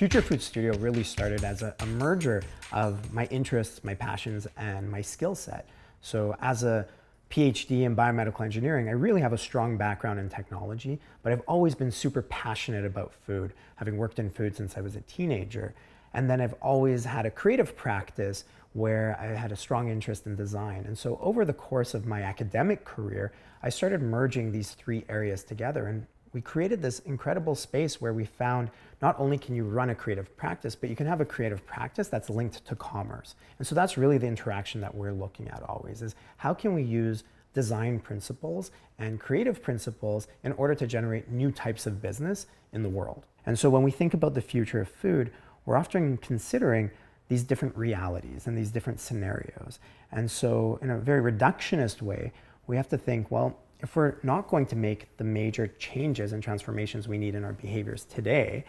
Future Food Studio really started as a merger of my interests, my passions, and my skill set. So as a PhD in biomedical engineering, I really have a strong background in technology, but I've always been super passionate about food, having worked in food since I was a teenager. And then I've always had a creative practice where I had a strong interest in design. And so over the course of my academic career, I started merging these three areas together, and we created this incredible space where we found not only can you run a creative practice, but you can have a creative practice that's linked to commerce. And so that's really the interaction that we're looking at always, is how can we use design principles and creative principles in order to generate new types of business in the world. And so when we think about the future of food, we're often considering these different realities and these different scenarios. And so in a very reductionist way, we have to think, well, if we're not going to make the major changes and transformations we need in our behaviors today,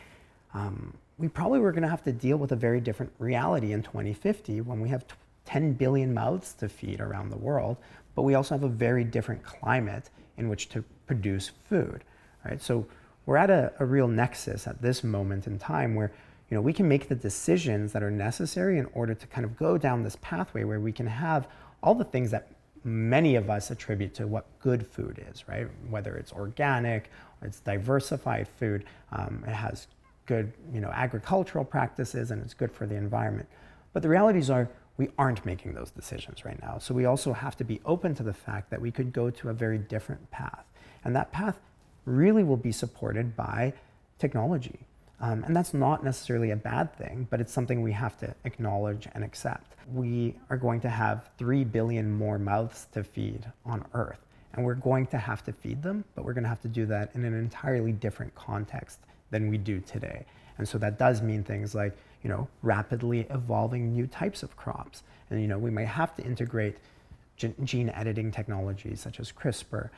we probably were going to have to deal with a very different reality in 2050 when we have 10 billion mouths to feed around the world, but we also have a very different climate in which to produce food, right? So we're at a real nexus at this moment in time where we can make the decisions that are necessary in order to kind of go down this pathway where we can have all the things that many of us attribute to what good food is, right? Whether it's organic, or it's diversified food, it has good, agricultural practices, and it's good for the environment. But the realities are we aren't making those decisions right now. So we also have to be open to the fact that we could go to a very different path. And that path really will be supported by technology. And that's not necessarily a bad thing, but it's something we have to acknowledge and accept. We are going to have 3 billion more mouths to feed on Earth, and we're going to have to feed them, but we're going to have to do that in an entirely different context than we do today. And so that does mean things like, rapidly evolving new types of crops. And, we might have to integrate gene editing technologies such as CRISPR.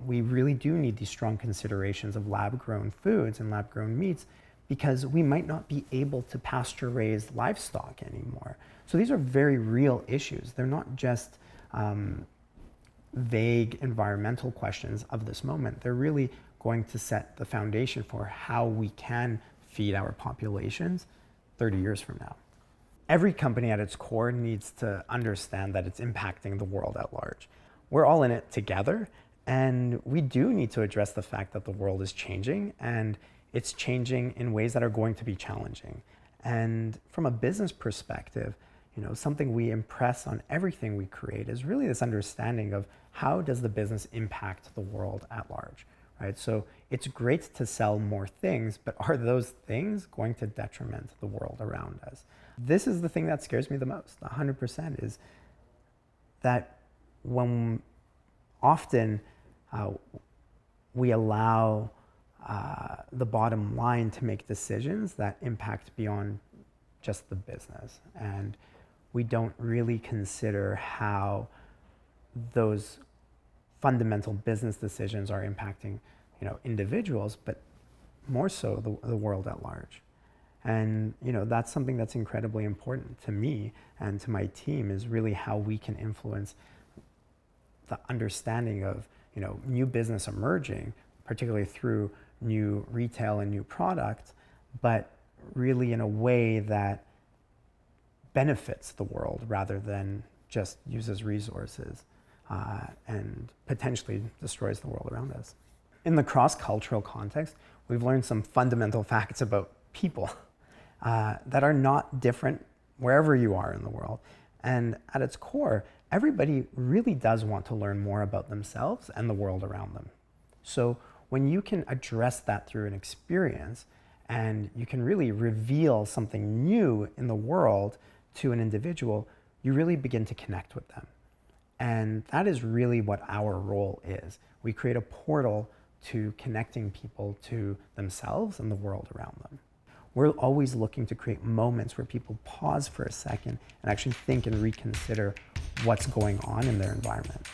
We really do need these strong considerations of lab-grown foods and lab-grown meats, because we might not be able to pasture raise livestock anymore. So these are very real issues. They're not just vague environmental questions of this moment. They're really going to set the foundation for how we can feed our populations 30 years from now. Every company at its core needs to understand that it's impacting the world at large. We're all in it together, and we do need to address the fact that the world is changing, and it's changing in ways that are going to be challenging. And from a business perspective, something we impress on everything we create is really this understanding of how does the business impact the world at large, right? So it's great to sell more things, but are those things going to detriment the world around us? This is the thing that scares me the most, 100%, is that when often we allow the bottom line to make decisions that impact beyond just the business. And we don't really consider how those fundamental business decisions are impacting, individuals, but more so the world at large. And, that's something that's incredibly important to me and to my team, is really how we can influence the understanding of, new business emerging, particularly through new retail and new products, but really in a way that benefits the world rather than just uses resources and potentially destroys the world around us. In the cross-cultural context, we've learned some fundamental facts about people that are not different wherever you are in the world. And at its core, everybody really does want to learn more about themselves and the world around them. So when you can address that through an experience, and you can really reveal something new in the world to an individual, you really begin to connect with them. And that is really what our role is. We create a portal to connecting people to themselves and the world around them. We're always looking to create moments where people pause for a second and actually think and reconsider what's going on in their environment.